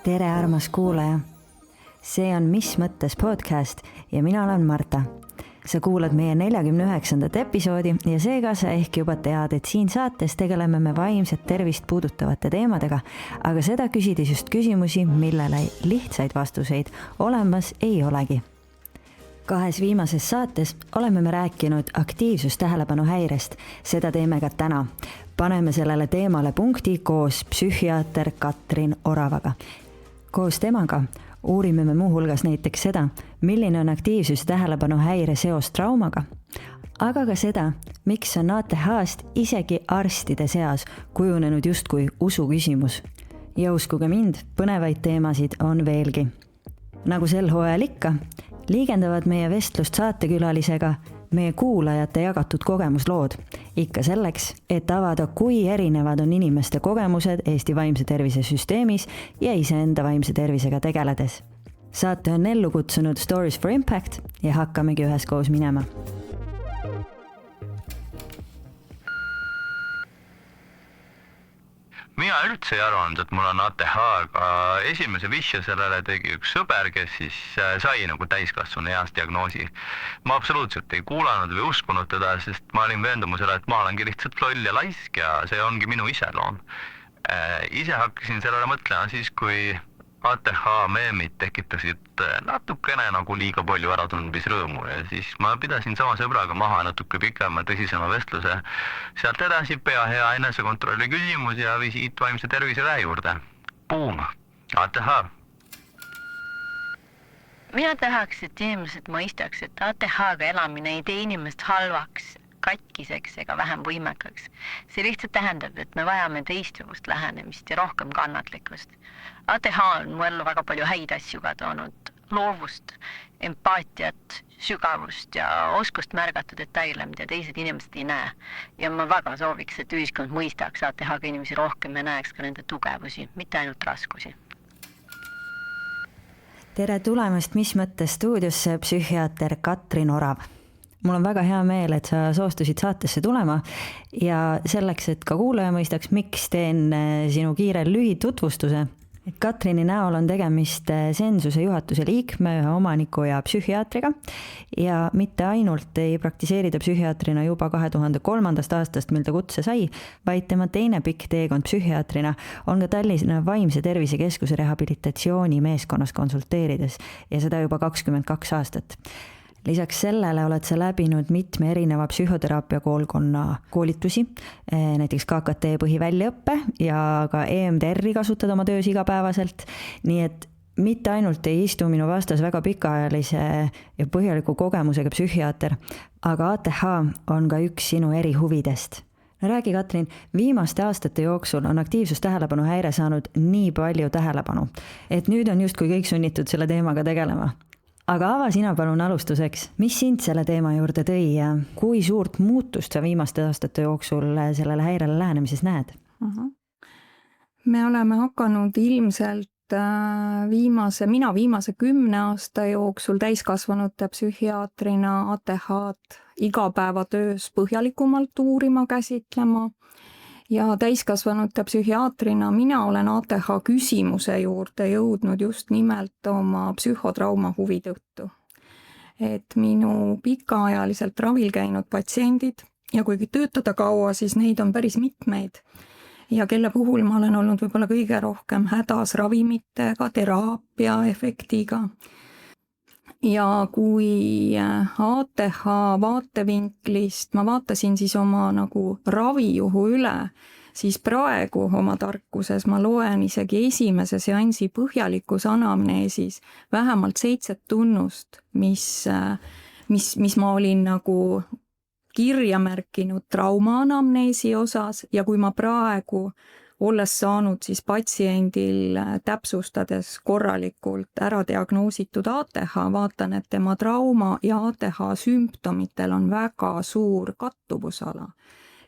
Tere, armas kuulaja! See on Mis mõttes podcast ja mina olen Marta. Sa kuulad meie 49. episoodi ja seega sa ehk juba tead, et siin saates tegeleme me vaimset tervist puudutavate teemadega, aga seda küsides just küsimusi, millele lihtsaid vastuseid olemas ei olegi. 2 viimases saates oleme me rääkinud aktiivsustähelepanu häirest, seda teeme ka täna. Paneme sellele teemale punkti koos psühhiaater Katrin Oravaga. Koos temaga uurime me muuhulgas näiteks seda, milline on aktiivsustähelepanu häire seos traumaga, aga ka seda, miks on ATH-st isegi arstide seas kujunenud justkui usu küsimus. Ja uskuge mind, põnevaid teemasid on veelgi. Nagu sel hooajal ikka, liigendavad meie vestlust saatekülalisega meie kuulajate jagatud kogemuslood. Ikka selleks, et avada, kui erinevad on inimeste kogemused Eesti vaimse tervise süsteemis ja iseenda vaimse tervisega tegeledes. Saate on ellu kutsunud Stories for Impact ja hakkamegi üheskoos minema. Mina üldse ei arvanud, et mul on ATH, aga esimese vihje sellele tegi üks sõber, kes siis sai nagu täiskasvanu eas diagnoosi. Ma absoluutselt ei kuulanud või uskunud teda, sest ma olin veendumusele, et ma olengi lihtsalt loll ja laisk ja see ongi minu iseloom. Ise hakkasin sellele mõtlema siis, kui ATH meemid tekitasid natukene nagu liiga palju äratundmisrõõmu ja siis ma pidasin sama sõbraga maha natuke pikema tõsisema vestluse. Sealt edasi pea hea enesekontrolli küsimus ja visiit vaimse tervise väe juurde. Boom! ATH! Mina tahaks, et inimesed mõistaks, et ATH-ga elamine ei tee inimest halvaks, katkiseks ega vähem võimekaks. See lihtsalt tähendab, et me vajame teistsugust lähenemist ja rohkem kannatlikkust. ATH on mu ellu väga palju häid asju ka toonud, loovust, empaatiat, sügavust ja oskust märgata detaile, mida teised inimesed ei näe. Ja ma väga sooviks, et ühiskond mõistaks ATH-ga inimesi rohkem ja näeks ka nende tugevusi, mitte ainult raskusi. Tere tulemast Mis mõttes stuudiosse psühhiaater Katrin Orav. Mul on väga hea meel, et sa soostusid saatesse tulema ja selleks, et ka kuulaja mõistaks, miks teen sinu kiire lühitutvustuse. Katrini näol on tegemist Sensuse juhatuse liikme, ühe omaniku ja psühhiaatriga ja mitte ainult ei praktiseerida psühhiaatrina juba 2003. aastast, mil ta kutse sai, vaid tema teine pikk teekond psühhiaatrina on ka Tallinna vaimse tervise keskuse rehabilitatsiooni meeskonnas konsulteerides ja seda juba 22 aastat. Lisaks sellele oled sa läbinud mitme erineva psühhoteraapia koolkonna koolitusi, näiteks KKT põhiväljaõppe ja ka EMDR-i kasutad oma töös igapäevaselt, nii et mitte ainult ei istu minu vastas väga pikaajalise ja põhjaliku kogemusega psühhiaater, aga ATH on ka üks sinu erihuvidest. No räägi, Katrin, viimaste aastate jooksul on aktiivsustähelepanu häire saanud nii palju tähelepanu, et nüüd on justkui kõik sunnitud selle teemaga tegelema. Aga ava sina palun alustuseks, mis sind selle teema juurde tõi ja kui suurt muutust sa viimaste aastate jooksul sellele häirele lähenemises näed? Me oleme hakanud ilmselt viimase 10 aasta jooksul täiskasvanute psühhiaatrina ATH-d igapäevatöös põhjalikumalt uurima, käsitlema. Ja täiskasvanute psühhiaatrina mina olen ATH küsimuse juurde jõudnud just nimelt oma psühhotrauma huvi tõttu. Et minu pikaajaliselt ravil käinud patsiendid ja kuigi töötada kaua, siis neid on päris mitmeid. Ja kelle puhul ma olen olnud võib-olla kõige rohkem hädas ravimitega, teraapia efektiga. Ja kui ATH vaatevinklist ma vaatasin siis oma nagu ravijuhu üle, siis praegu oma tarkuses ma loen isegi esimese seansi põhjalikus anamneesis vähemalt 7 tunnust, mis ma olin nagu kirja märkinud trauma anamneesi osas ja kui ma praegu olles saanud siis patsiendil täpsustades korralikult ära diagnoositud ATH, vaatan, et tema trauma ja ATH sümptomitel on väga suur kattuvusala.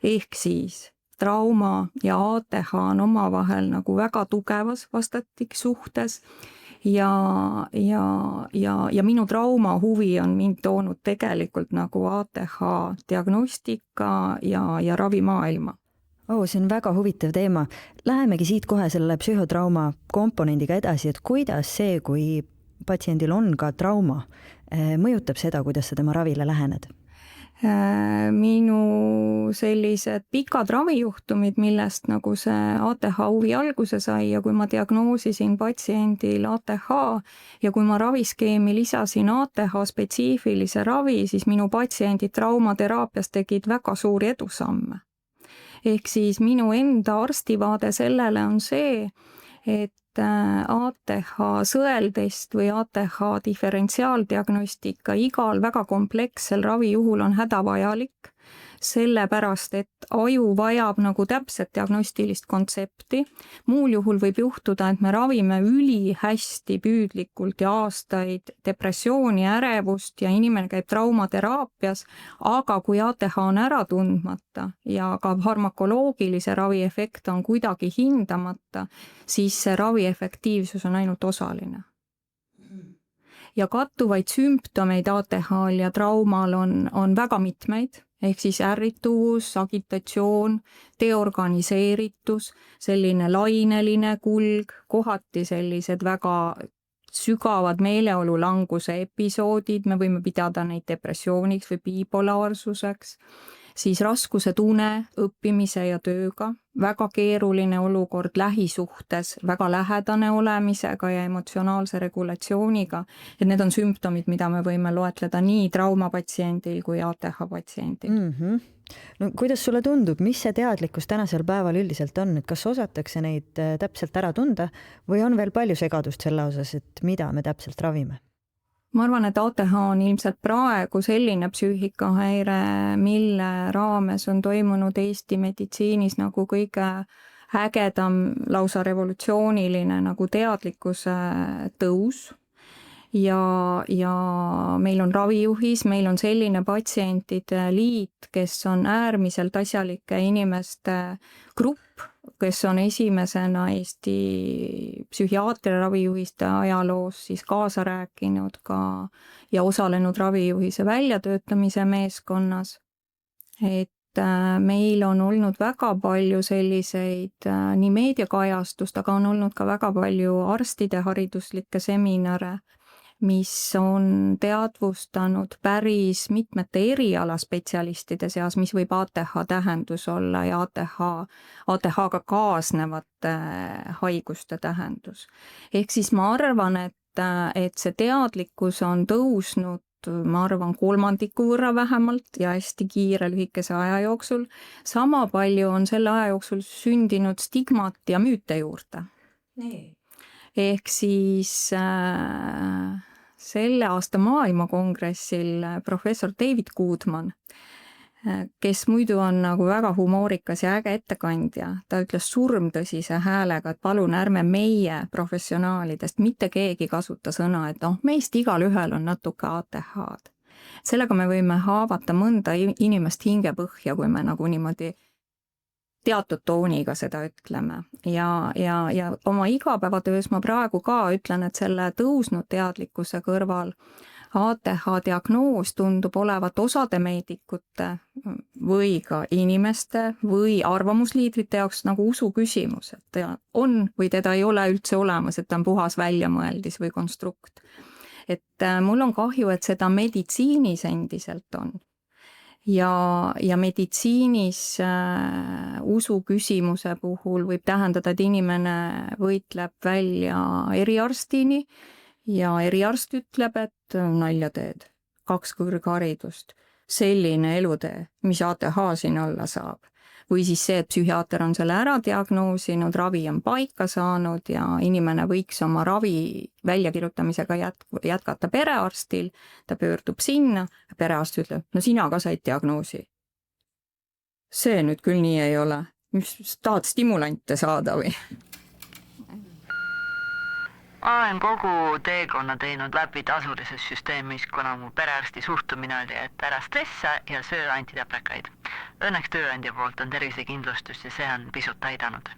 Ehk siis trauma ja ATH on omavahel nagu väga tugevas vastatiksuhtes ja minu trauma huvi on mind toonud tegelikult nagu ATH diagnostika ja ravimaailma. See on väga huvitav teema. Lähemegi siit kohe selle psühhotrauma komponendiga edasi, et kuidas see, kui patsiendil on ka trauma, mõjutab seda, kuidas sa tema ravile lähened? Minu sellised pikad ravijuhtumid, millest nagu see ATH huvi alguse sai ja kui ma diagnoosisin patsiendil ATH ja kui ma raviskeemi lisasin ATH spetsiifilise ravi, siis minu patsiendid traumateraapias tegid väga suuri edusamme. Ehk siis minu enda arstivaade sellele on see, et ATH sõeldest või ATH diferentsiaaldiagnostika igal väga komplekssel ravijuhul on hädavajalik, sellepärast et aju vajab nagu täpset diagnostilist kontsepti. Muul juhul võib juhtuda, et me ravime ülihästi püüdlikult ja aastaid depressiooni, ärevust ja inimene käib traumateraapias, aga kui ATH on ära tundmata ja ka farmakoloogilise ravi efekt on kuidagi hindamata, siis see ravi efektiivsus on ainult osaline. Ja kattuvaid sümptomeid ATH-l ja traumal on väga mitmeid, ehk siis ärrituvus, agitatsioon, deorganiseeritus, selline laineline kulg, kohati sellised väga sügavad meeleolulanguse episoodid, me võime pidada neid depressiooniks või bipolaarsuseks, siis raskused une, õppimise ja tööga, väga keeruline olukord lähisuhtes, väga lähedane olemisega ja emotsionaalse regulatsiooniga, et need on sümptomid, mida me võime loetleda nii traumapatsiendil kui ATH patsiendil. No, kuidas sulle tundub, mis see teadlikkus tänasel päeval üldiselt on, et kas osatakse neid täpselt ära tunda või on veel palju segadust selle osas, et mida me täpselt ravime? Ma arvan, et ATH on ilmselt praegu selline psüühikahäire, mille raames on toimunud Eesti meditsiinis nagu kõige ägedam, lausa revolutsiooniline nagu teadlikkuse tõus. Ja meil on ravijuhis, meil on selline patsientide liit, kes on äärmiselt asjalike inimeste grupp, kes on esimesena Eesti psühhiaatria ravijuhiste ajaloos siis kaasa rääkinud ka ja osalenud ravijuhise väljatöötamise meeskonnas. Et meil on olnud väga palju selliseid nii meediakajastust, aga on olnud ka väga palju arstide hariduslikke seminare, mis on teadvustanud päris mitmete erialaspetsialistide seas, mis võib ATH tähendus olla ja ATH-ga kaasnevate haiguste tähendus. Ehk siis ma arvan, et see teadlikkus on tõusnud, ma arvan, 3% võrra vähemalt ja hästi kiire lühikese aja jooksul. Sama palju on selle aja jooksul sündinud stigmat ja müüte juurde. Ehk siis selle aasta maailmakongressil professor David Goodman, kes muidu on nagu väga humoorikas ja äge ettekandja, ta ütles surmtõsise häälega, et palun ärme meie professionaalidest mitte keegi kasuta sõna, et meist igalühel on natuke ATH-d. Sellega me võime haavata mõnda inimest hingepõhja, kui me nagu niimoodi teatud tooniga seda ütleme ja oma igapäevatöös ma praegu ka ütlen, et selle tõusnud teadlikkuse kõrval ATH diagnoos tundub olevat osade meedikute või ka inimeste või arvamusliidrite jaoks nagu usu küsimus, et ta on või teda ei ole üldse olemas, et ta on puhas väljamõeldis või konstrukt. Et mul on kahju, et seda meditsiinis endiselt on. Ja meditsiinis usu küsimuse puhul võib tähendada, et inimene võitleb välja eriarstini ja eriarst ütleb, et nalja teed, 2 kõrgharidust, selline elutee, mis ATH siin olla saab. Või siis see, et psühhiaater on selle ära diagnoosinud, ravi on paika saanud ja inimene võiks oma ravi väljakirjutamisega jätkata perearstil, ta pöördub sinna, perearst ütleb, no sina ka said diagnoosi. See nüüd küll nii ei ole, mis tahad stimulante saada või? Ma olen kogu teekonna teinud läbi tasulises süsteemis, kuna mu perearsti suhtumine oli, et ära stressa ja söö antitaprekaid. Õnneks tööandja poolt on tervisekindlustus ja see on pisut aidanud.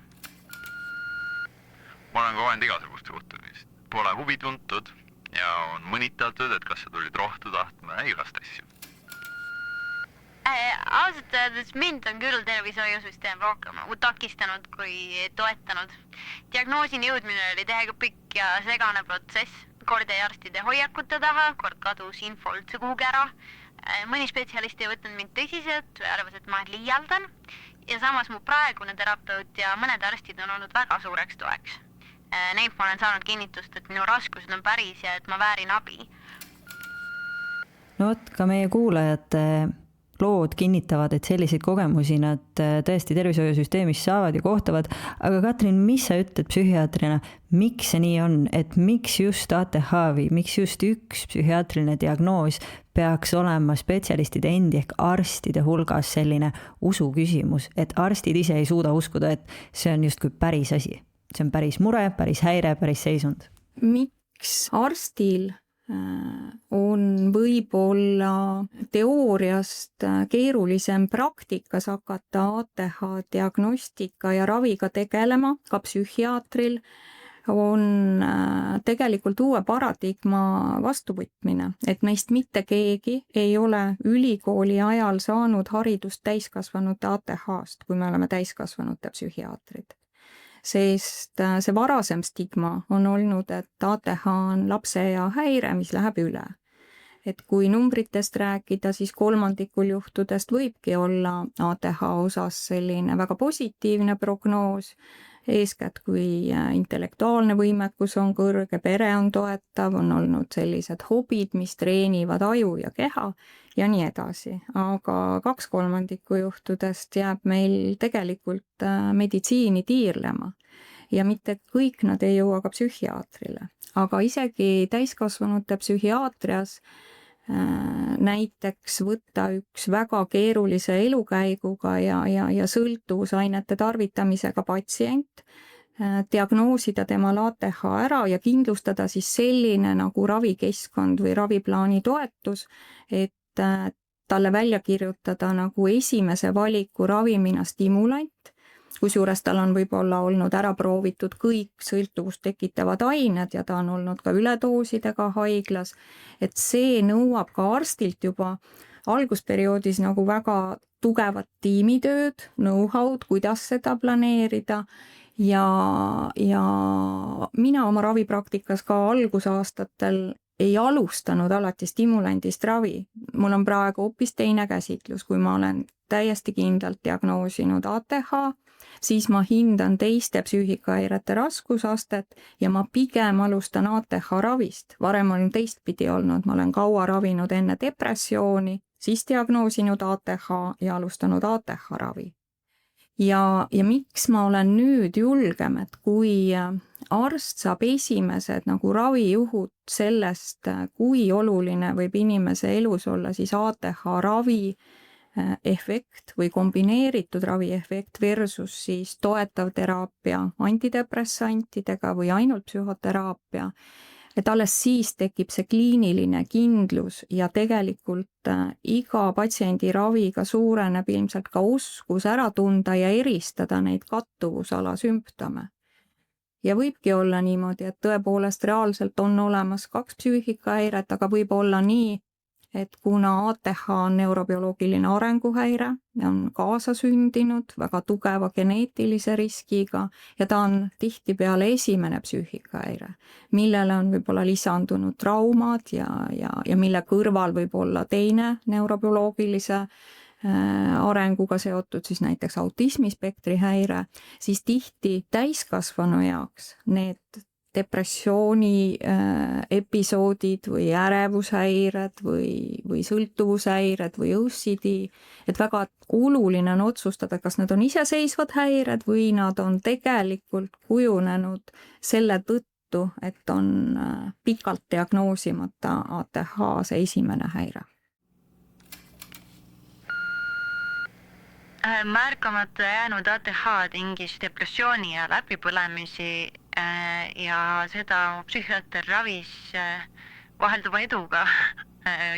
Ma olen kogenud igasugust suhtumist. Pole huvi tuntud ja on mõnitatud, et kas sa tulid rohtu tahtma ja igast asju. Ausalt öeldes mind on küll tervishoiusüsteem rohkem takistanud kui toetanud. Diagnoosini jõudmine oli täiega pikk ja segane protsess. Kord jäi arstide hoiakute taha, kord kadus info üldse kuhugi ära. Mõni spetsialist ei võtnud mind tõsiselt või arvas, et ma liialdan. Ja samas mu praegune terapeut ja mõned arstid on olnud väga suureks toeks. Neilt ma olen saanud kinnitust, et minu raskused on päris ja et ma väärin abi. No vot, ka meie kuulajate lood kinnitavad, et selliseid kogemusi nad tõesti tervishoiusüsteemis saavad ja kohtavad. Aga Katrin, mis sa ütled psühhiaatrina, miks see nii on, et miks just ATH või miks just üks psühhiaatriline diagnoos peaks olema spetsialistide endi ehk arstide hulgas selline usu küsimus, et arstid ise ei suuda uskuda, et see on justkui päris asi. See on päris mure, päris häire, päris seisund. Miks arstil on võib-olla teooriast keerulisem praktikas hakata ATH diagnostika ja raviga tegelema, ka psühhiaatril, on tegelikult uue paradigma vastuvõtmine, et meist mitte keegi ei ole ülikooli ajal saanud haridust täiskasvanute ATH-st, kui me oleme täiskasvanute psühhiaatrid. Sest see varasem stigma on olnud, et ATH on lapseea häire, mis läheb üle. Et kui numbritest rääkida, siis 3% juhtudest võibki olla ATH osas selline väga positiivne prognoos, eeskätt kui intellektuaalne võimekus on kõrge, pere on toetav, on olnud sellised hobid, mis treenivad aju ja keha ja nii edasi. Aga 2/3 juhtudest jääb meil tegelikult meditsiini tiirlema ja mitte kõik nad ei jõua ka psühhiaatrile. Aga isegi täiskasvanute psühhiaatrias näiteks võtta üks väga keerulise elukäiguga ja sõltuvusainete tarvitamisega patsient, diagnoosida temal ATH ära ja kindlustada siis selline nagu ravikeskkond või raviplaani toetus, et talle välja kirjutada nagu esimese valiku ravimina stimulant, kusjuures tal on võib-olla olnud ära proovitud kõik sõltuvust tekitavad ained ja ta on olnud ka üledoosidega haiglas, et see nõuab ka arstilt juba algusperioodis nagu väga tugevat tiimitööd, know-how'd, kuidas seda planeerida ja mina oma ravipraktikas ka algusaastatel ei alustanud alati stimulandist ravi. Mul on praegu hoopis teine käsitlus, kui ma olen täiesti kindlalt diagnoosinud ATH, siis ma hindan teiste psüühikahäirete raskusastet ja ma pigem alustan ATH ravist. Varem olen teistpidi olnud, ma olen kaua ravinud enne depressiooni, siis diagnoosinud ATH ja alustanud ATH ravi. Ja miks ma olen nüüd julgem, et kui arst saab esimesed nagu ravijuhud sellest, kui oluline võib inimese elus olla siis ATH ravi efekt või kombineeritud raviefekt versus siis toetav teraapia antidepressantidega või ainult psühhoteraapia, et alles siis tekib see kliiniline kindlus ja tegelikult iga patsiendi raviga suureneb ilmselt ka oskus ära tunda ja eristada neid kattuvusala sümptome. Ja võibki olla niimoodi, et tõepoolest reaalselt on olemas 2 psüühikahäiret, aga võib olla nii, et kuna ATH on neurobioloogiline arenguhäire, on kaasasündinud väga tugeva geneetilise riskiga ja ta on tihtipeale esimene psüühikahäire, millele on võib-olla lisandunud traumad ja mille kõrval võib olla teine neurobioloogilise arenguga seotud siis näiteks autismispektri häire, siis tihti täiskasvanu jaoks need depressiooni episoodid või ärevushäired või sõltuvushäired või OCD, et väga oluline on otsustada, kas need on iseseisvad häired või nad on tegelikult kujunenud selle tõttu, et on pikalt diagnoosimata ATH see esimene häire. Märkamata jäänud ATH tingis depressiooni ja läbipõlemisi ja seda psühhiaater ravis vahelduva eduga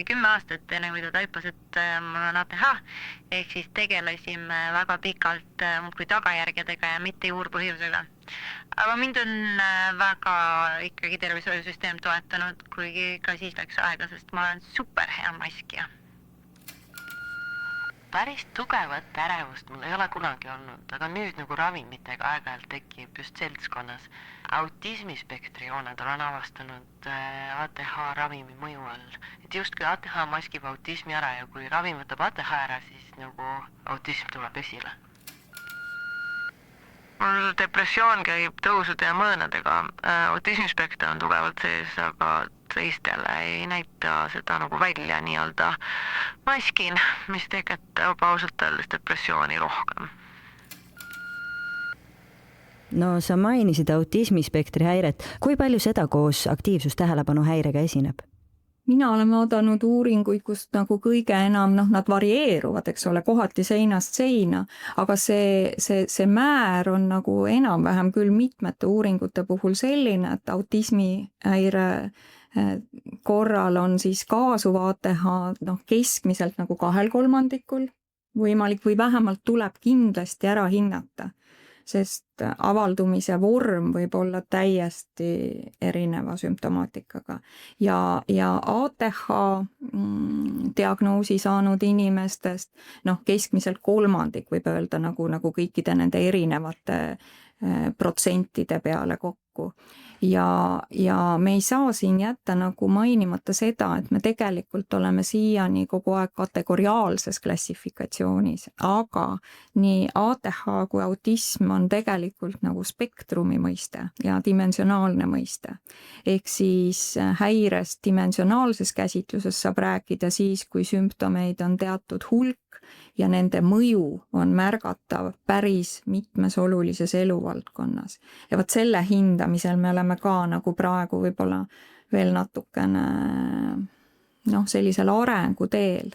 10 aastat enne, kui ta taipas, et mul on ATH, ehk siis tegelesime väga pikalt muudkui tagajärgedega ja mitte juurpõhjusega. Aga mind on väga ikkagi tervishoiusüsteem toetanud, kuigi ka siis läks aega, sest ma olen super hea maskija. päris tugevat ärevust mul ei ole kunagi olnud, aga nüüd nagu ravimitega aeg-ajalt tekib just seltskonnas. Autismispektri jooned olen avastanud ATH ravimi mõju all. Et justkui ATH maskib autismi ära ja kui ravim võtab ATH ära, siis nagu autism tuleb esile. Mul depressioon käib tõusude ja mõõnadega. Autismispekter on tugevalt sees, aga teistele ei näita seda nagu välja nii-öelda maskin, mis tekitab ausalt öeldes depressiooni rohkem. No sa mainisid autismispektri häiret. Kui palju seda koos aktiivsustähelepanu häirega esineb? Mina olen vaadanud uuringuid, kust nagu kõige enam, nad varieeruvad, eks ole, kohati seinast seina, aga see määr on nagu enam-vähem küll mitmete uuringute puhul selline, et autismihäire korral on siis kaasuv ATH keskmiselt nagu 2/3 võimalik või vähemalt tuleb kindlasti ära hinnata, sest avaldumise vorm võib olla täiesti erineva sümptomaatikaga. Ja ATH diagnoosi saanud inimestest keskmiselt 1/3 võib öelda nagu kõikide nende erinevate protsentide peale kokku. Ja me ei saa siin jätta nagu mainimata seda, et me tegelikult oleme siiani kogu aeg kategoriaalses klassifikatsioonis, aga nii ATH kui autism on tegelikult nagu spektrumi mõiste ja dimensionaalne mõiste. Ehk siis häirest dimensionaalses käsitluses saab rääkida siis, kui sümptomeid on teatud hulk ja nende mõju on märgatav päris mitmes olulises eluvaldkonnas. Ja vot selle hindamisel me oleme ka nagu praegu võib-olla veel natukene sellisel arenguteel,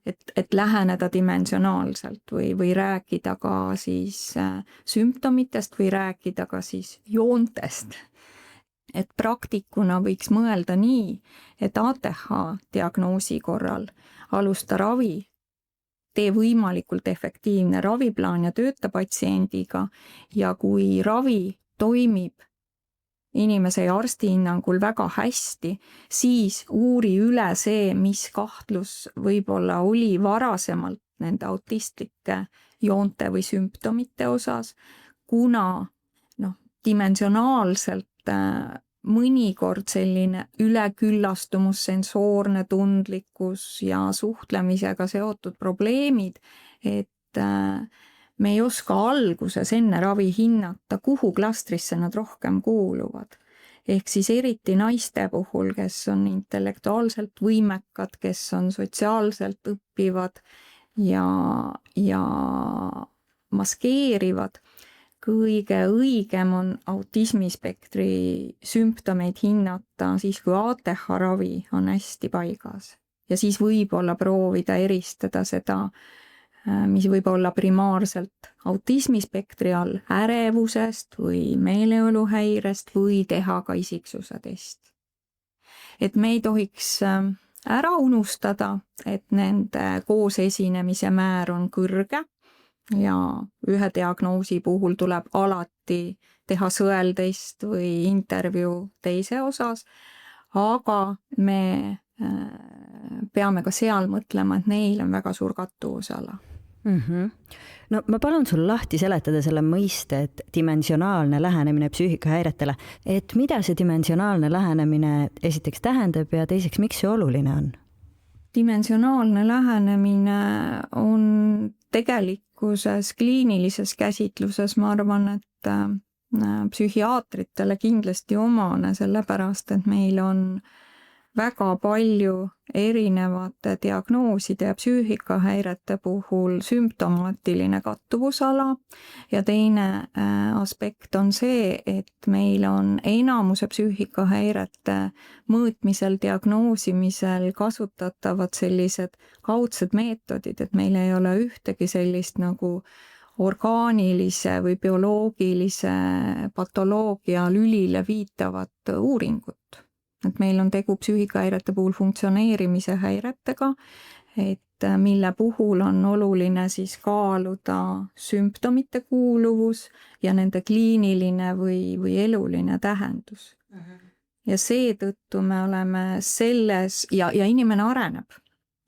et läheneda dimensionaalselt või rääkida ka siis sümptomitest või rääkida ka siis joontest. Et praktikuna võiks mõelda nii, et ATH diagnoosi korral alusta ravi, tee võimalikult efektiivne raviplaan ja tööta patsiendiga ja kui ravi toimib inimese ja arsti hinnangul väga hästi, siis uuri üle see, mis kahtlus võib-olla oli varasemalt nende autistlike joonte või sümptomite osas, kuna dimensionaalselt mõnikord selline üleküllastumus, sensoorne tundlikkus ja suhtlemisega seotud probleemid, et me ei oska alguses enne ravi hinnata, kuhu klastrisse nad rohkem kuuluvad. Ehk siis eriti naiste puhul, kes on intellektuaalselt võimekad, kes on sotsiaalselt õppivad ja maskeerivad, kõige õigem on autismispektri sümptomeid hinnata siis, kui ATH ravi on hästi paigas. Ja siis võib-olla proovida eristada seda, mis võib olla primaarselt autismispektri all ärevusest või meeleoluhäirest või teha ka isiksuse test. Et me ei tohiks ära unustada, et nende koos esinemise määr on kõrge ja ühe diagnoosi puhul tuleb alati teha sõeltest või intervjuu teise osas, aga me peame ka seal mõtlema, et neil on väga suur kattuvusala. No ma palun sul lahti seletada selle mõiste, et dimensionaalne lähenemine psüühikahäiretele, et mida see dimensionaalne lähenemine esiteks tähendab ja teiseks, miks see oluline on? Dimensionaalne lähenemine on tegelikkuses kliinilises käsitluses, ma arvan, et psühhiaatritele kindlasti omane, sellepärast, et meil on väga palju erinevate diagnooside ja psüühikahäirete puhul sümptomaatiline kattuvusala ja teine aspekt on see, et meil on enamuse psüühikahäirete mõõtmisel, diagnoosimisel kasutatavad sellised kaudsed meetodid, et meil ei ole ühtegi sellist nagu orgaanilise või bioloogilise patoloogia lülile viitavat uuringut. Et meil on tegu psüühikahäirete puhul funktsioneerimise häiretega, et mille puhul on oluline siis kaaluda sümptomite kuuluvus ja nende kliiniline või eluline tähendus. Ja seetõttu me oleme selles ja inimene areneb.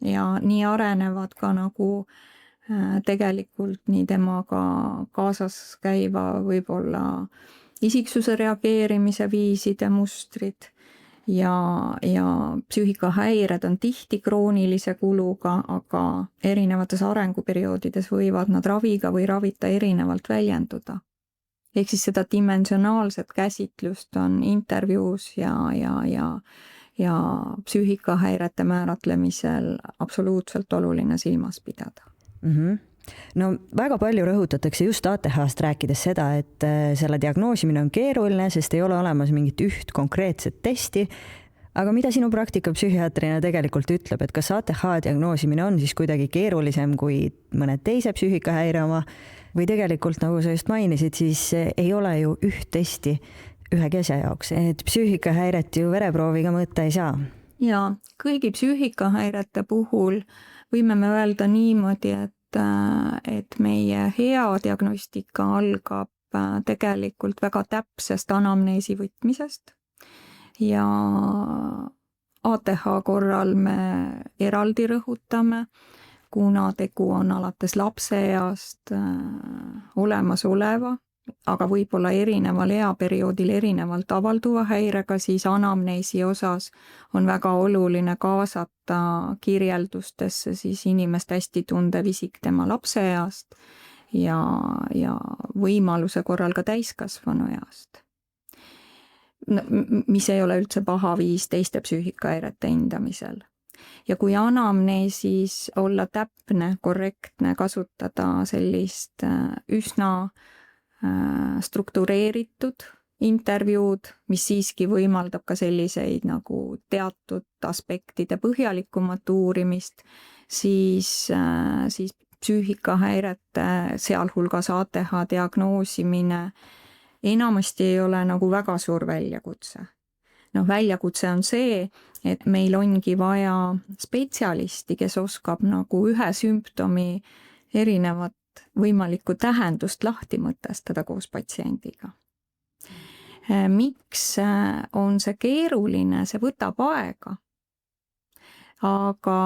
ja nii arenevad ka nagu tegelikult nii temaga kaasas käiva võib-olla isiksuse reageerimise viiside mustrid ja psüühikahäired on tihti kroonilise kuluga, aga erinevates arenguperioodides võivad nad raviga või ravita erinevalt väljenduda. Ehk siis seda dimensionaalset käsitlust on intervjuus ja psüühikahäirete määratlemisel absoluutselt oluline silmas pidada. No väga palju rõhutatakse just ATH-st rääkides seda, et selle diagnoosimine on keeruline, sest ei ole olemas mingit üht konkreetset testi. Aga mida sinu praktika psühhiaatrina tegelikult ütleb, et kas ATH diagnoosimine on siis kuidagi keerulisem kui mõne teise psüühikahäire oma või tegelikult, nagu sa just mainisid, siis ei ole ju üht testi ühegi asja jaoks, et psüühikahäiret ju vereprooviga mõõta ei saa. Ja kõigi psüühikahäirete puhul võime me öelda niimoodi, et meie hea diagnostika algab tegelikult väga täpsest anamneesi võtmisest ja ATH korral me eraldi rõhutame, kuna tegu on alates lapseeast olemasoleva, aga võib-olla erineval eaperioodil erinevalt avalduva häirega, siis anamneesi osas on väga oluline kaasata kirjeldustesse siis inimest hästi tundev isik tema lapseeast ja võimaluse korral ka täiskasvanu east. Mis ei ole üldse paha viis teiste psüühikahäirete hindamisel. Ja kui anamneesis olla täpne, korrektne, kasutada sellist üsna struktureeritud intervjuud, mis siiski võimaldab ka selliseid nagu teatud aspektide põhjalikumat uurimist, siis psüühikahäirete, sealhulgas ATH diagnoosimine enamasti ei ole nagu väga suur väljakutse. Väljakutse on see, et meil ongi vaja spetsialisti, kes oskab nagu ühe sümptomi erinevat võimalikku tähendust lahti mõtestada koos patsiendiga. Miks on see keeruline, see võtab aega, aga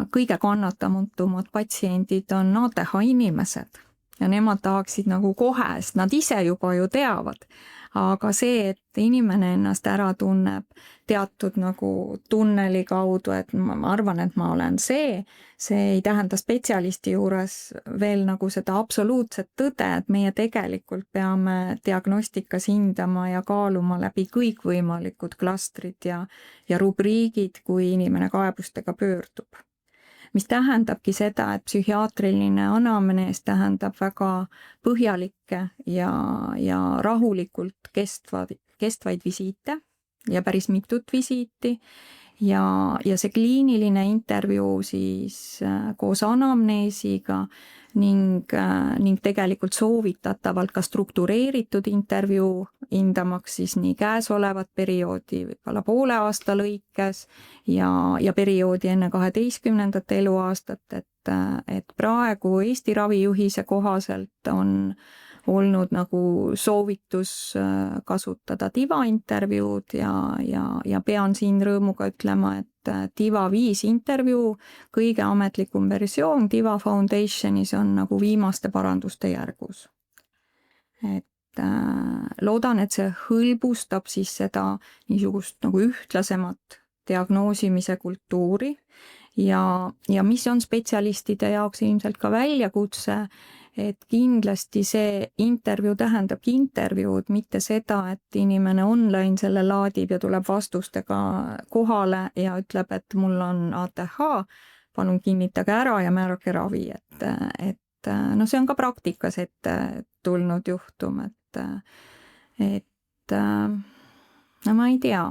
kõige kannatamatumad patsiendid on ATH inimesed ja nemad tahaksid nagu kohe, sest nad ise juba ju teavad. Aga see, et inimene ennast ära tunneb teatud nagu tunneli kaudu, et ma arvan, et ma olen see ei tähenda spetsialisti juures veel nagu seda absoluutset tõde, et meie tegelikult peame diagnostikas hindama ja kaaluma läbi kõikvõimalikud klastrid ja rubriigid, kui inimene kaebustega pöördub. Mis tähendabki seda, et psühhiaatriline anamnees tähendab väga põhjalikke ja rahulikult kestvaid visiite ja päris mitut visiiti ja see kliiniline intervjuu siis koos anamneesiga ning tegelikult soovitatavalt ka struktureeritud intervjuu, hindamaks siis nii käesolevat perioodi võib-olla poole aasta lõikes ja perioodi enne 12. eluaastat, et praegu Eesti ravijuhise kohaselt on olnud nagu soovitus kasutada TIVA intervjuud ja pean siin rõõmuga ütlema, et TIVA 5 intervjuu, kõige ametlikum versioon TIVA Foundationis on nagu viimaste paranduste järgus. Et loodan, et see hõlbustab siis seda niisugust nagu ühtlasemat diagnoosimise kultuuri ja mis on spetsialistide jaoks ilmselt ka väljakutse, et kindlasti see intervjuu tähendabki intervjuud, mitte seda, et inimene online selle laadib ja tuleb vastustega kohale ja ütleb, et mul on ATH, palun kinnitage ära ja määrake ravi, et no see on ka praktikas ette tulnud juhtum, et no ma ei tea.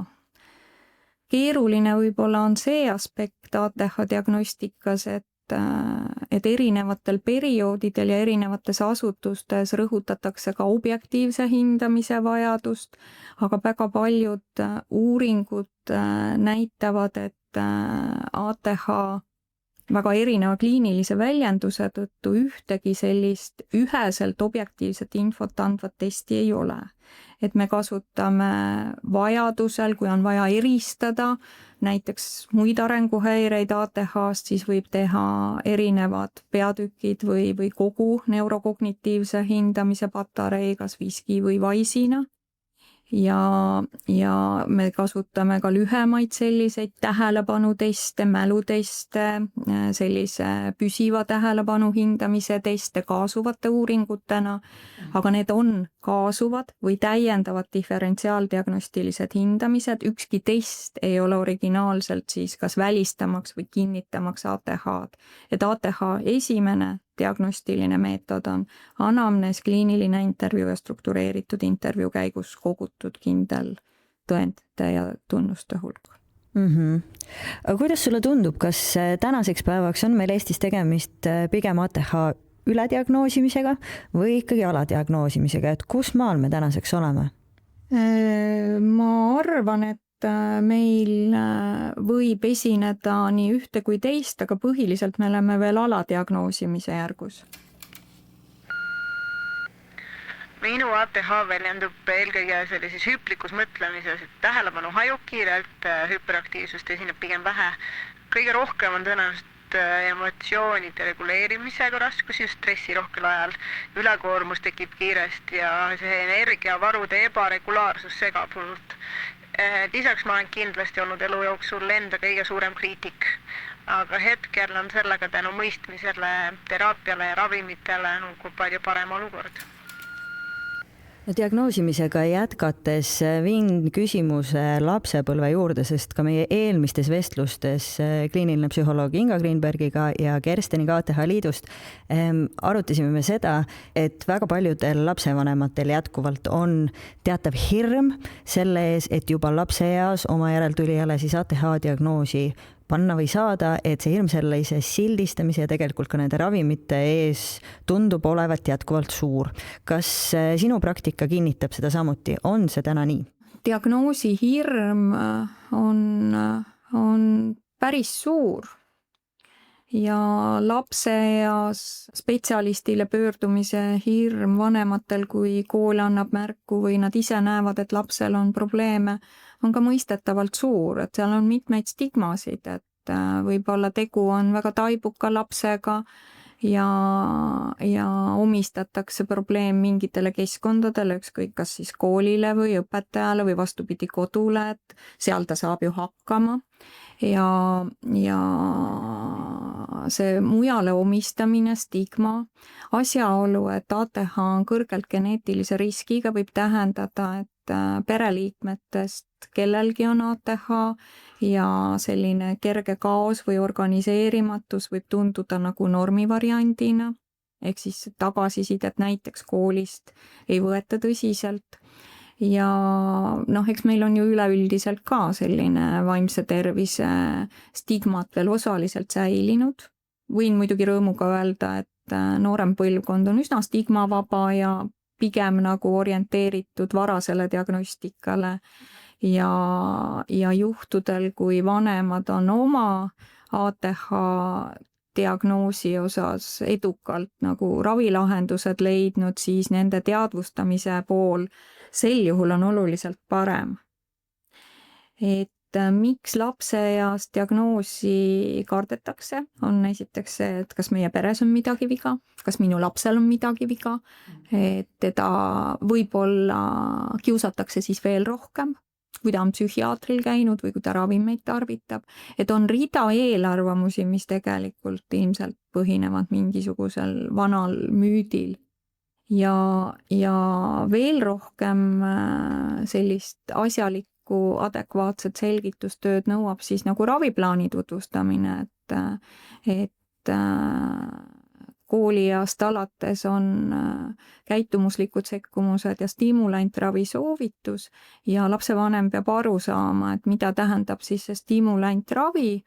Keeruline võib-olla on see aspekt ATH diagnostikas, et erinevatel perioodidel ja erinevates asutustes rõhutatakse ka objektiivse hindamise vajadust, aga väga paljud uuringud näitavad, et ATH väga erineva kliinilise väljenduse tõttu ühtegi sellist üheselt objektiivset infot andvat testi ei ole. Et me kasutame vajadusel, kui on vaja eristada näiteks muid arenguhäireid ATH-st, siis võib teha erinevad peatükid või kogu neurokognitiivse hindamise patarei, kas Viski või Wise'ina. Ja me kasutame ka lühemaid selliseid tähelepanuteste, mäluteste, sellise püsiva tähelepanu hindamise teste kaasuvate uuringutena, aga need on kaasuvad või täiendavad diferentsiaaldiagnostilised hindamised. Ükski test ei ole originaalselt siis kas välistamaks või kinnitamaks ATH-d. Et ATH esimene diagnostiline meetod on anamnees, kliiniline intervjuu ja struktureeritud intervjuu käigus kogutud kindel tõendite ja tunnuste hulk. Aga kuidas sulle tundub, kas tänaseks päevaks on meil Eestis tegemist pigem ATH ülediagnoosimisega või ikkagi aladiagnoosimisega, et kus maal me tänaseks oleme? Ma arvan, et meil võib esineda nii ühte kui teist, aga põhiliselt me oleme veel aladiagnoosimise järgus. Minu ATH väljendub eelkõige sellises hüplikus mõtlemises, et tähelepanu hajub kiirelt, hüperaktiivsust esineb pigem vähe. Kõige rohkem on tõenäoliselt emotsioonide reguleerimisega raskusi just stressirohkel ajal. Ülekoormus tekib kiiresti ja see energiavarude ebaregulaarsus segab hullult. Lisaks ma olen kindlasti olnud elu jooksul enda kõige suurem kriitik, aga hetkel on sellega tänu mõistmisele, teraapiale ja ravimitele nagu palju parem olukord. Diagnoosimisega jätkates viin küsimuse lapsepõlve juurde, sest ka meie eelmistes vestlustes kliiniline psühholoog Inga Greenbergiga ja Kersteniga ATH Liidust arutasime me seda, et väga paljudel lapsevanematel jätkuvalt on teatav hirm selle ees, et juba lapseeas oma järeltulijale siis ATH diagnoosi panna või saada, et see hirm sellise sildistamise ja tegelikult ka nende ravimite ees tundub olevat jätkuvalt suur. Kas sinu praktika kinnitab seda samuti? On see täna nii? Diagnoosi hirm on päris suur ja lapseeas spetsialistile pöördumise hirm vanematel, kui kool annab märku või nad ise näevad, et lapsel on probleeme, on ka mõistetavalt suur, et seal on mitmeid stigmasid, et võib-olla tegu on väga taibuka lapsega ja omistatakse probleem mingitele keskkondadele, ükskõik kas siis koolile või õpetajale või vastupidi kodule, et seal ta saab ju hakkama ja see mujale omistamine, stigma, asjaolu, et ATH on kõrgelt geneetilise riskiga, võib tähendada, et pereliikmetest kellelgi on ATH ja selline kerge kaos või organiseerimatus võib tunduda nagu normivariandina, ehk siis tagasisidet näiteks koolist ei võeta tõsiselt. Ja eks meil on ju üleüldiselt ka selline vaimse tervise stigmat veel osaliselt säilinud. Võin muidugi rõõmuga öelda, et noorem põlvkond on üsna stigmavaba ja pigem nagu orienteeritud varasele diagnostikale ja juhtudel, kui vanemad on oma ATH diagnoosi osas edukalt nagu ravilahendused leidnud, siis nende teadvustamise pool sel juhul on oluliselt parem. Et miks lapseeas diagnoosi kardetakse, on esiteks see, et kas meie peres on midagi viga, kas minu lapsel on midagi viga, et teda võib-olla kiusatakse siis veel rohkem, kui ta on psühhiaatril käinud või kui ta ravimeid tarvitab, et on rida eelarvamusi, mis tegelikult ilmselt põhinevad mingisugusel vanal müüdil. Ja veel rohkem sellist asjalikku adekvaatset selgitustööd nõuab siis nagu raviplaani tutvustamine, et koolieast alates on käitumuslikud sekkumused ja stimulantravi soovitus ja lapsevanem peab aru saama, et mida tähendab siis see stimulantravi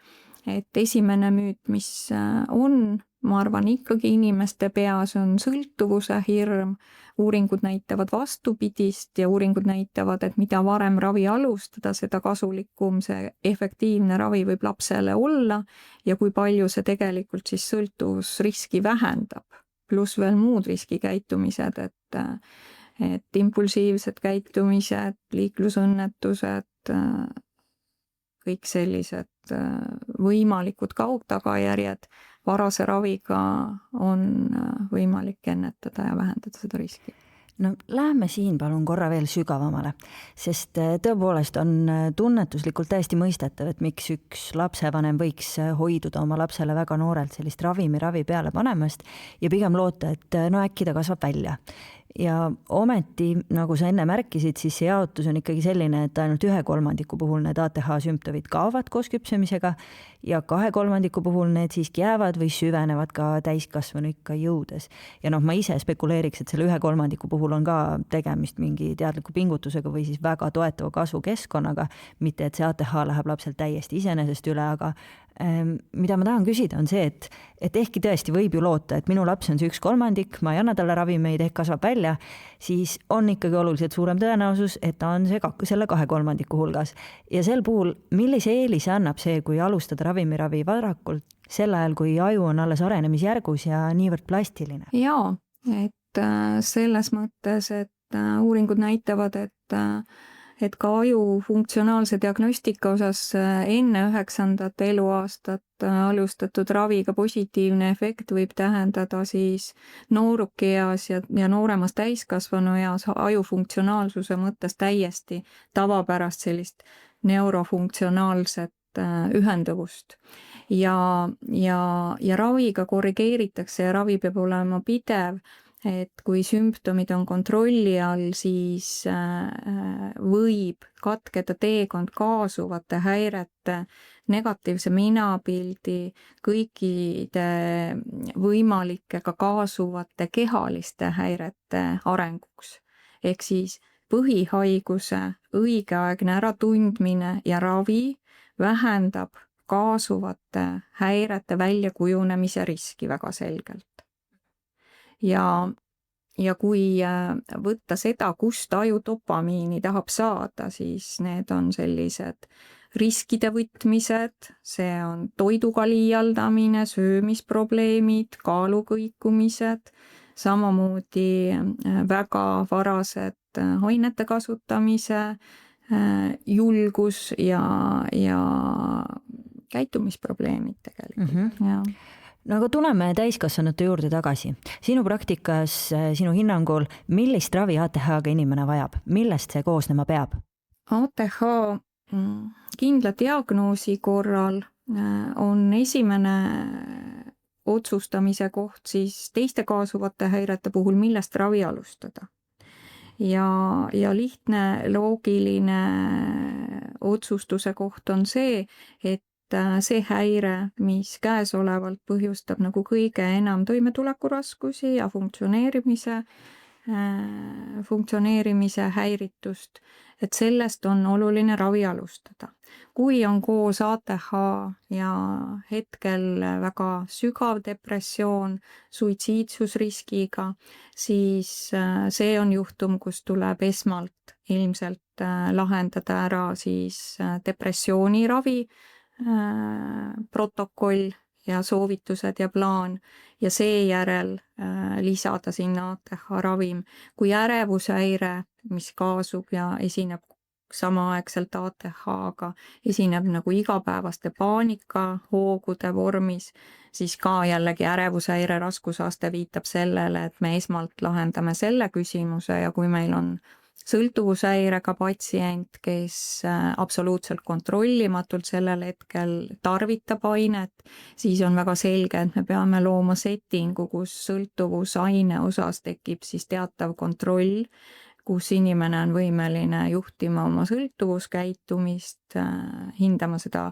et esimene müüt, mis on, ma arvan, ikkagi inimeste peas, on sõltuvuse hirm. Uuringud näitavad vastupidist ja uuringud näitavad, et mida varem ravi alustada, seda kasulikum see efektiivne ravi võib lapsele olla ja kui palju see tegelikult siis sõltuvusriski vähendab. Pluss veel muud riskikäitumised, et impulsiivsed käitumised, liiklusõnnetused, kõik sellised võimalikud kaugtagajärjed varase raviga on võimalik ennetada ja vähendada seda riski. No lähme siin palun korra veel sügavamale, sest tõepoolest on tunnetuslikult täiesti mõistetav, et miks üks lapsevanem võiks hoiduda oma lapsele väga noorelt sellist ravi peale panemast ja pigem loota, et no äkki ta kasvab välja. Ja ometi, nagu sa enne märkisid, siis see jaotus on ikkagi selline, et ainult 1/3 puhul need ATH sümptomid kaovad koos küpsemisega ja 2/3 puhul need siiski jäävad või süvenevad ka täiskasvanu ikka jõudes. Ja noh, ma ise spekuleeriks, et selle 1/3 puhul on ka tegemist mingi teadliku pingutusega või siis väga toetava kasvukeskkonnaga, mitte et see ATH läheb lapselt täiesti iseenesest üle, aga mida ma tahan küsida on see, et ehkki tõesti võib ju loota, et minu laps on see 1/3, ma ei anna talle ravimeid, ehk kasvab välja, siis on ikkagi oluliselt suurem tõenäosus, et ta on selle 2/3 hulgas. Ja sel puhul, millise eelise annab see, kui alustada ravimiravi varakult, sel ajal, kui aju on alles arenemisjärgus ja niivõrd plastiline? Jaa, et selles mõttes, et uuringud näitavad, et ka aju funktsionaalse diagnostika osas enne 9. eluaastat alustatud raviga positiivne efekt võib tähendada siis noorukieas ja nooremas täiskasvanu eas aju funktsionaalsuse mõttes täiesti tavapärast sellist neurofunktsionaalset ühenduvust. Ja raviga korrigeeritakse ja ravi peab olema pidev, et kui sümptomid on kontrolli all, siis võib katkeda teekond kaasuvate häirete, negatiivse minapildi, kõikide võimalike ka kaasuvate kehaliste häirete arenguks. Ehk siis põhihaiguse õigeaegne äratundmine ja ravi vähendab kaasuvate häirete väljakujunemise riski väga selgelt. Ja kui võtta seda, kust aju dopamiini tahab saada, siis need on sellised riskide võtmised, see on toiduga liialdamine, söömisprobleemid, kaalukõikumised, samamoodi väga varased ainete kasutamise julgus ja käitumisprobleemid tegelikult. Ja. No aga tuleme täiskasvanute juurde tagasi. Sinu praktikas, sinu hinnangul, millist ravi ATH-ga inimene vajab? Millest see koosnema peab? ATH kindla diagnoosi korral on esimene otsustamise koht siis teiste kaasuvate häirete puhul, millest ravi alustada. Ja lihtne loogiline otsustuse koht on see, et see häire, mis käesolevalt põhjustab nagu kõige enam toimetulekuraskusi ja funktsioneerimise häiritust, et sellest on oluline ravi alustada. Kui on koos ATH ja hetkel väga sügav depressioon suitsiidsusriskiga, siis see on juhtum, kus tuleb esmalt ilmselt lahendada ära siis depressiooniravi protokoll ja soovitused ja plaan ja seejärel lisada sinna ATH ravim. Kui ärevushäire, mis kaasub ja esineb samaaegselt ATH-ga, esineb nagu igapäevaste paanikahoogude vormis, siis ka jällegi ärevushäire raskusaste viitab sellele, et me esmalt lahendame selle küsimuse ja kui meil on sõltuvushäirega patsient, kes absoluutselt kontrollimatult sellel hetkel tarvitab ainet, siis on väga selge, et me peame looma settingu, kus sõltuvusaine osas tekib siis teatav kontroll, kus inimene on võimeline juhtima oma sõltuvuskäitumist, hindama seda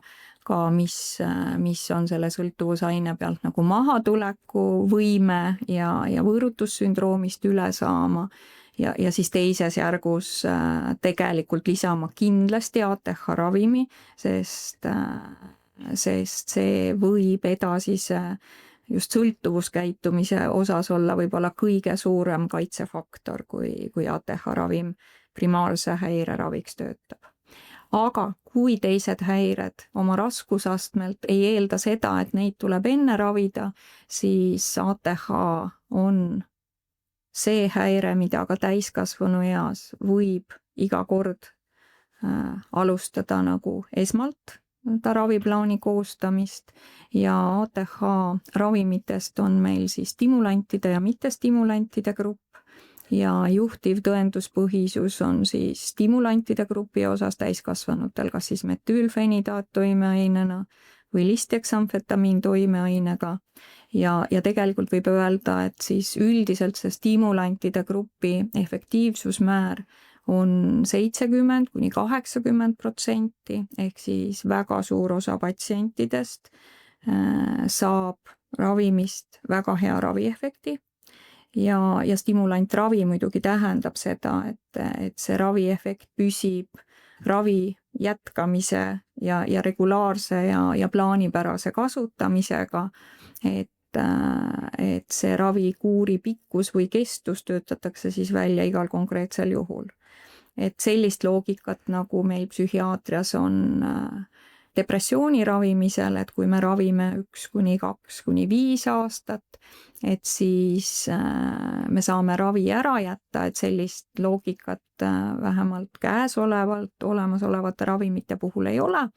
ka, mis on selle sõltuvusaine pealt nagu mahatuleku võime ja võõrutussündroomist üle saama. Ja siis teises järgus tegelikult lisama kindlasti ATH ravimi, sest sest see võib edasise just sõltuvuskäitumise osas olla võib-olla kõige suurem kaitsefaktor, kui ATH ravim primaarse häire raviks töötab. Aga kui teised häired oma raskusastmelt ei eelda seda, et neid tuleb enne ravida, siis ATH on see häire, mida ka täiskasvanu eas võib iga kord alustada nagu esmalt ta raviplaani koostamist ja ATH ravimitest on meil siis stimulantide ja mittestimulantide grupp ja juhtiv tõenduspõhisus on siis stimulantide grupi osas täiskasvanutel, kas siis metüülfenidaat toimeainena või listeksamfetamiin toimeainega ja tegelikult võib öelda, et siis üldiselt see stimulantide grupi efektiivsusmäär on 70–80% ehk siis väga suur osa patsientidest saab ravimist väga hea raviefekti ja stimulantravi muidugi tähendab seda, et see raviefekt püsib ravi jätkamise ja regulaarse ja plaanipärase kasutamisega, et see ravikuuri pikkus või kestus töötatakse siis välja igal konkreetsel juhul. Et sellist loogikat, nagu meil psühhiaatrias on depressiooni ravimisel, et kui me ravime 1–2–5 aastat, et siis me saame ravi ära jätta, et sellist loogikat vähemalt käesolevalt olemasolevate ravimite puhul ei ole.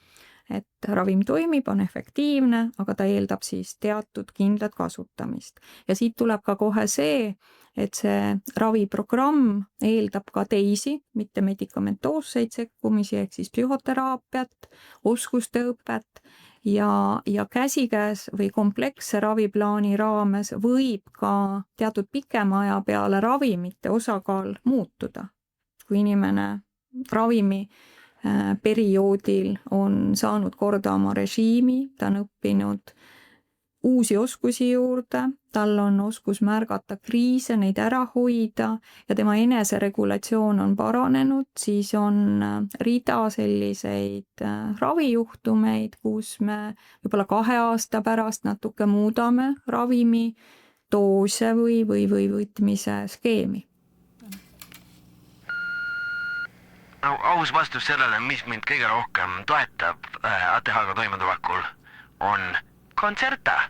Et ravim toimib, on efektiivne, aga ta eeldab siis teatud kindlat kasutamist. Ja siit tuleb ka kohe see, et see raviprogramm eeldab ka teisi, mitte medikamentoosseid sekkumisi, ehk siis psühhoteraapiat, oskuste õpet ja käsikäes või kompleksse raviplaani raames võib ka teatud pikema aja peale ravimite osakaal muutuda. Kui inimene ravimi perioodil on saanud korda oma režiimi, ta on õppinud uusi oskusi juurde, tal on oskus märgata kriise, neid ära hoida ja tema eneseregulatsioon on paranenud, siis on rida selliseid ravijuhtumeid, kus me võib-olla 2 aasta pärast natuke muudame ravimi doose või võtmise skeemi. Aus vastus sellele, mis mind kõige rohkem toetab ATH-ga toimetulekul, on Concerta.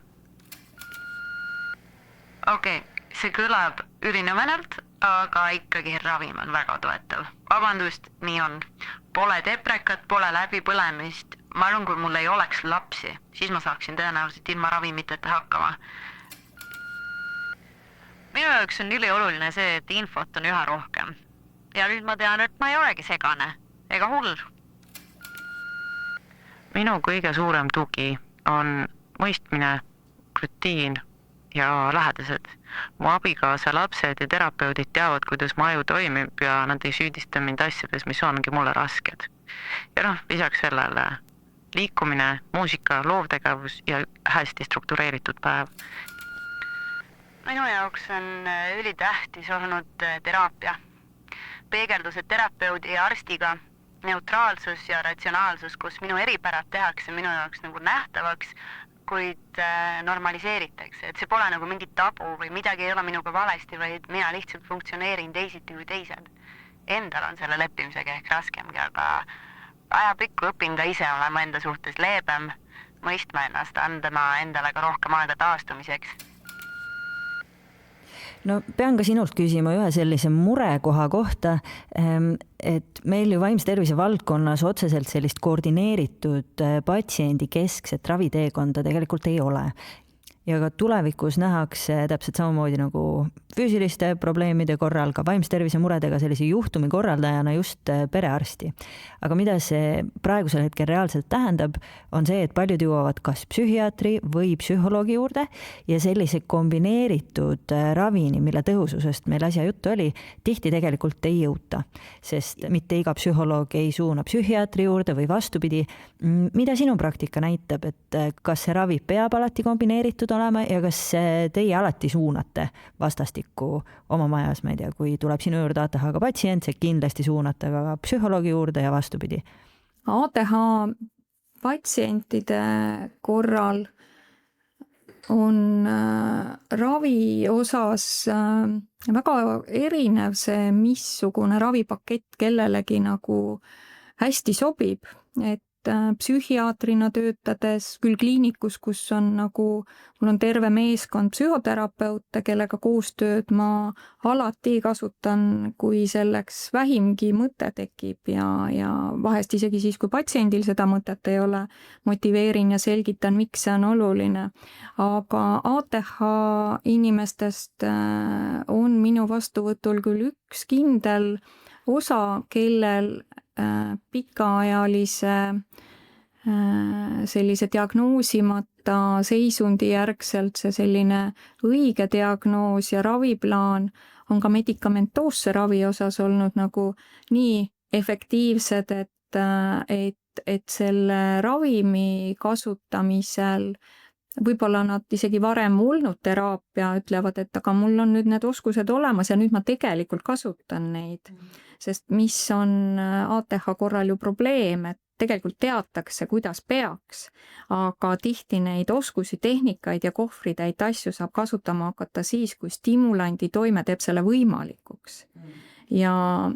Okei, see kõlab ülinõmenalt, aga ikkagi ravim on väga toetav. Vabandust, nii on. Pole deprekat, pole läbipõlemist. Ma arvan, kui mul ei oleks lapsi, siis ma saaksin tõenäoliselt ilma ravimiteta hakkama. Minu jaoks on ülioluline see, et infot on üha rohkem. Ja nüüd ma tean, et ma ei olegi segane ega hull. Minu kõige suurem tugi on mõistmine, rutiin ja lähedased. Mu abikaasa, lapsed ja terapeudid teavad, kuidas mu aju toimib ja nad ei süüdista mind asjades, mis ongi mulle rasked. Ja lisaks sellele liikumine, muusika, loovtegevus ja hästi struktureeritud päev. Minu jaoks on ülitähtis olnud teraapia. Peegeldused terapeudi ja arstiga, neutraalsus ja ratsionaalsus, kus minu eripärad tehakse minu jaoks nagu nähtavaks, kuid normaliseeritakse. Et see pole nagu mingi tabu või midagi ei ole minuga valesti, vaid mina lihtsalt funktsioneerin teisiti kui teised. Endal on selle leppimisega ehk raskemgi, aga ajapikku õpin ka ise olema enda suhtes leebem, mõistma ennast, andma endale ka rohkem aega taastumiseks. No pean ka sinult küsima ühe sellise murekoha kohta, et meil ju vaimse tervise valdkonnas otseselt sellist koordineeritud patsiendi keskset raviteekonda tegelikult ei ole. Ja ka tulevikus nähakse täpselt samamoodi nagu füüsiliste probleemide korral, ka vaimse tervise muredega sellise juhtumi korraldajana just perearsti. Aga mida see praegusel hetkel reaalselt tähendab, on see, et paljud jõuavad kas psühhiaatri või psühholoogi juurde ja sellise kombineeritud ravini, mille tõhususest meil asja juttu oli, tihti tegelikult ei jõuta, sest mitte iga psühholoog ei suuna psühhiaatri juurde või vastupidi. Mida sinu praktika näitab, et kas see ravi peab alati kombineeritud olema ja kas teie alati suunate vastastikku oma majas, ma ei tea, kui tuleb sinu juurde ATH-ga patsient, see kindlasti suunata ka psühholoogi juurde ja vastupidi? ATH patsientide korral on ravi osas väga erinev see, missugune ravipakett kellelegi nagu hästi sobib, et psühhiaatrina töötades küll kliinikus, kus on nagu, mul on terve meeskond psühhoterapeute, kellega koostööd ma alati kasutan, kui selleks vähimgi mõte tekib ja vahest isegi siis, kui patsiendil seda mõtet ei ole, motiveerin ja selgitan, miks see on oluline. aga ATH inimestest on minu vastuvõtul küll üks kindel osa, kellel pikaajalise sellise diagnoosimata seisundi järgselt see selline õige diagnoos ja raviplaan on ka medikamentoosse ravi osas olnud nagu nii efektiivsed, et selle ravimi kasutamisel võib-olla nad isegi varem olnud teraapia ütlevad, et aga mul on nüüd need oskused olemas ja nüüd ma tegelikult kasutan neid. Sest mis on ATH korral ju probleem, et tegelikult teatakse, kuidas peaks, aga tihti neid oskusi, tehnikaid ja kohvritäit asju saab kasutama hakata siis, kui stimulandi toime teeb selle võimalikuks. Ja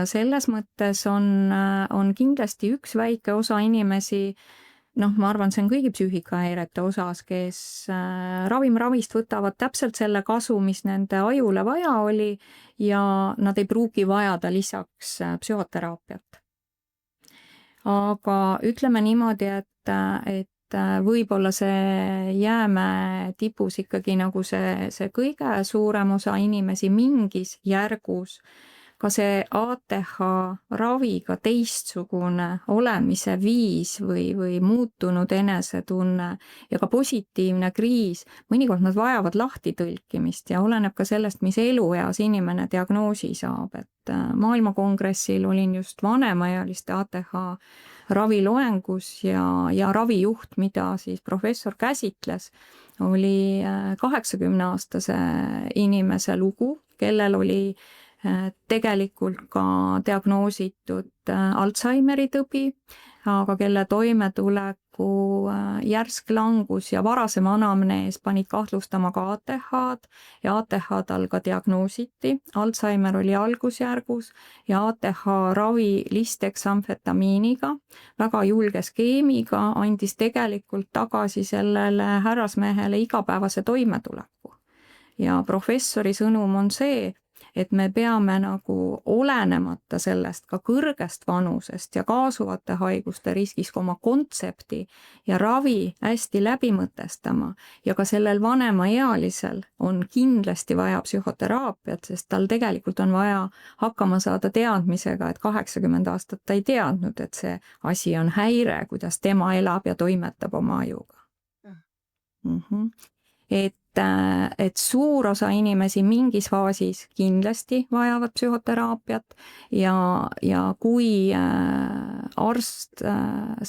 selles mõttes on kindlasti üks väike osa inimesi, ma arvan, see on kõigi psüühikahäirete osas, kes ravist võtavad täpselt selle kasu, mis nende ajule vaja oli ja nad ei pruugi vajada lisaks psühhoteraapiat. Aga ütleme niimoodi, et võib-olla see jäämäe tipus ikkagi nagu see kõige suurem osa inimesi mingis järgus, ka see ATH raviga teistsugune olemise viis või muutunud enesetunne ja ka positiivne kriis, mõnikord nad vajavad lahtitõlkimist ja oleneb ka sellest, mis elueas inimene diagnoosi saab, et maailmakongressil olin just vanemaealiste ATH raviloengus ja ravijuht, mida siis professor käsitles, oli 80-aastase inimese lugu, kellel oli tegelikult ka diagnoositud Alžeimeri tõbi, aga kelle toimetuleku järsk langus ja varasem anamnees panid kahtlustama ka ATH-d ja ATH tal ka diagnoositi. Alžeimer oli algusjärgus ja ATH ravi listeksamfetamiiniga, väga julge skeemiga, andis tegelikult tagasi sellele härrasmehele igapäevase toimetuleku. Ja professori sõnum on see, et me peame nagu olenemata sellest ka kõrgest vanusest ja kaasuvate haiguste riskis oma kontsepti ja ravi hästi läbi mõtestama ja ka sellel vanemaealisel on kindlasti vaja psühhoteraapiat, sest tal tegelikult on vaja hakkama saada teadmisega, et 80 aastat ta ei teadnud, et see asi on häire, kuidas tema elab ja toimetab oma ajuga. Et suur osa inimesi mingis faasis kindlasti vajavad psühhoteraapiat ja kui arst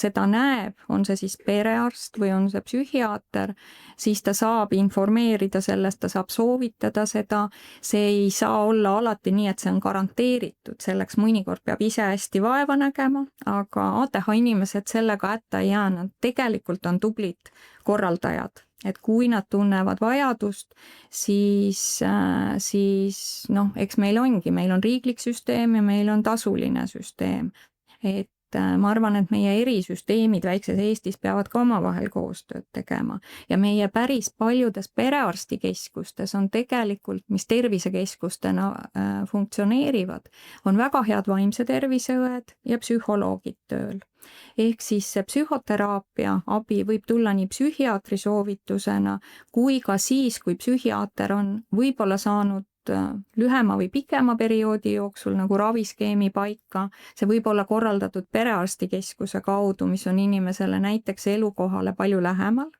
seda näeb, on see siis perearst või on see psühhiaater, siis ta saab informeerida sellest, ta saab soovitada seda, see ei saa olla alati nii, et see on garanteeritud, selleks mõnikord peab ise hästi vaeva nägema, aga ATH inimesed sellega hätta ei jää, nad tegelikult on tublid korraldajad. Et kui nad tunnevad vajadust, siis eks meil on riiklik süsteem ja meil on tasuline süsteem. Et ma arvan, et meie erisüsteemid väikses Eestis peavad ka omavahel koostööd tegema ja meie päris paljudes perearstikeskustes on tegelikult, mis tervisekeskustena funktsioneerivad, on väga head vaimse tervise õed ja psühholoogid tööl. Ehk siis see psühhoteraapia abi võib tulla nii psühhiaatri soovitusena kui ka siis, kui psühhiaater on võib-olla saanud lühema või pikema perioodi jooksul nagu raviskeemi paika. See võib olla korraldatud perearstikeskuse kaudu, mis on inimesele näiteks elukohale palju lähemal.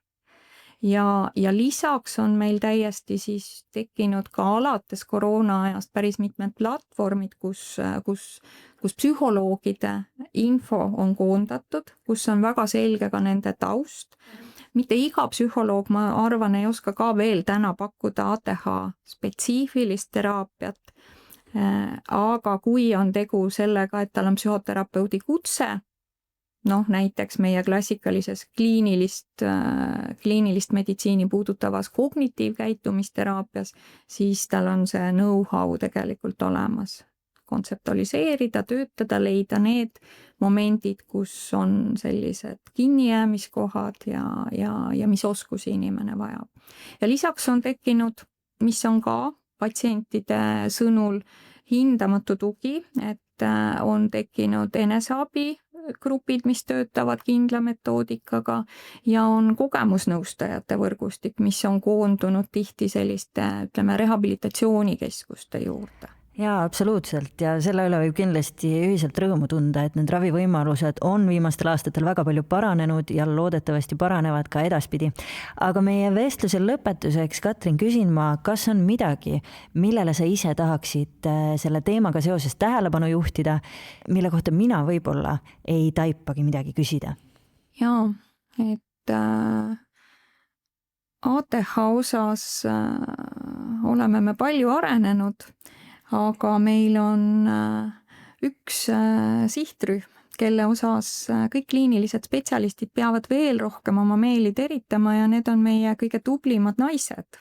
Ja lisaks on meil täiesti siis tekkinud ka alates koroona ajast päris mitmed platvormid, kus psühholoogide info on koondatud, kus on väga selge ka nende taust. Mitte iga psühholoog, ma arvan, ei oska ka veel täna pakkuda ATH spetsiifilist teraapiat, aga kui on tegu sellega, et tal on psühhoterapeudi kutse näiteks meie klassikalises kliinilist meditsiini puudutavas kognitiivkäitumisteraapias, siis tal on see know-how tegelikult olemas. Kontseptualiseerida, töötada, leida need momendid, kus on sellised kinnijäämiskohad ja mis oskusi inimene vajab. Ja lisaks on tekkinud, mis on ka patsientide sõnul hindamatu tugi, et on tekkinud eneseabigrupid, mis töötavad kindla metoodikaga ja on kogemusnõustajate võrgustik, mis on koondunud tihti selliste, rehabilitatsioonikeskuste juurde. Jaa, absoluutselt ja selle üle võib kindlasti ühiselt rõõmu tunda, et need ravivõimalused on viimastel aastatel väga palju paranenud ja loodetavasti paranevad ka edaspidi. Aga meie vestluse lõpetuseks, Katrin, küsin ma, kas on midagi, millele sa ise tahaksid selle teemaga seoses tähelepanu juhtida, mille kohta mina võib-olla ei taipagi midagi küsida? Jaa, et ATH osas oleme me palju arenenud, aga meil on üks sihtrühm, kelle osas kõik kliinilised spetsialistid peavad veel rohkem oma meeli teritama ja need on meie kõige tublimad naised,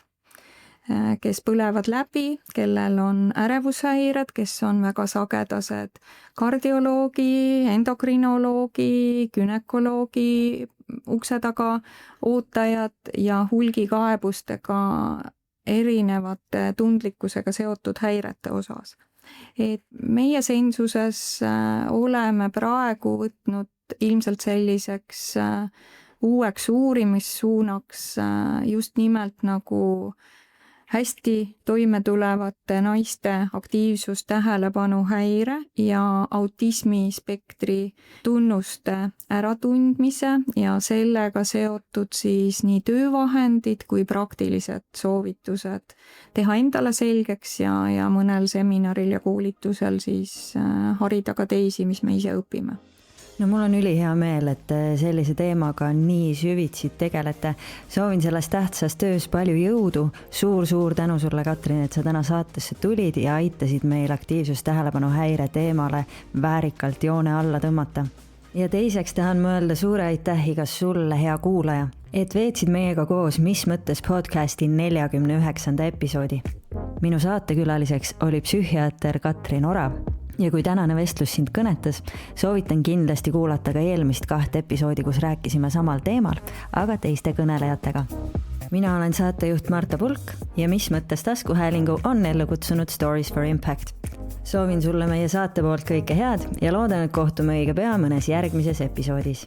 kes põlevad läbi, kellel on ärevushäired, kes on väga sagedased kardioloogi, endokrinoloogi, günekoloogi ukse taga ootajad ja hulgikaebustega erinevate tundlikkusega seotud häirete osas. Et meie sensuses oleme praegu võtnud ilmselt selliseks uueks uurimissuunaks just nimelt nagu hästi toime tulevate naiste aktiivsus, tähelepanu häire ja autismispektri tunnuste äratundmise ja sellega seotud siis nii töövahendid kui praktilised soovitused teha endale selgeks ja mõnel seminaril ja koolitusel siis harida ka teisi, mis me ise õpime. No mul on ülihea meel, et sellise teemaga nii süvitsi tegelete. Soovin selles tähtsas töös palju jõudu. Suur tänu sulle, Katrin, et sa täna saatesse tulid ja aitasid meil aktiivsus tähelepanu häire teemale väärikalt joone alla tõmmata. Ja teiseks tahan mõelda suure aitähi ka sulle, hea kuulaja, et veetsid meiega koos Mis mõttes podcasti 49. episoodi. Minu saatekülaliseks oli psühhiaater Katrin Orav. Ja kui tänane vestlus sind kõnetas, soovitan kindlasti kuulata ka eelmist 2 episoodi, kus rääkisime samal teemal, aga teiste kõnelejatega. Mina olen saatejuht Marta Pulk ja Mis mõttes taskuhäälingu on ellu kutsunud Stories for Impact. Soovin sulle meie saate poolt kõike head ja loodan, et kohtume õige pea mõnes järgmises episoodis.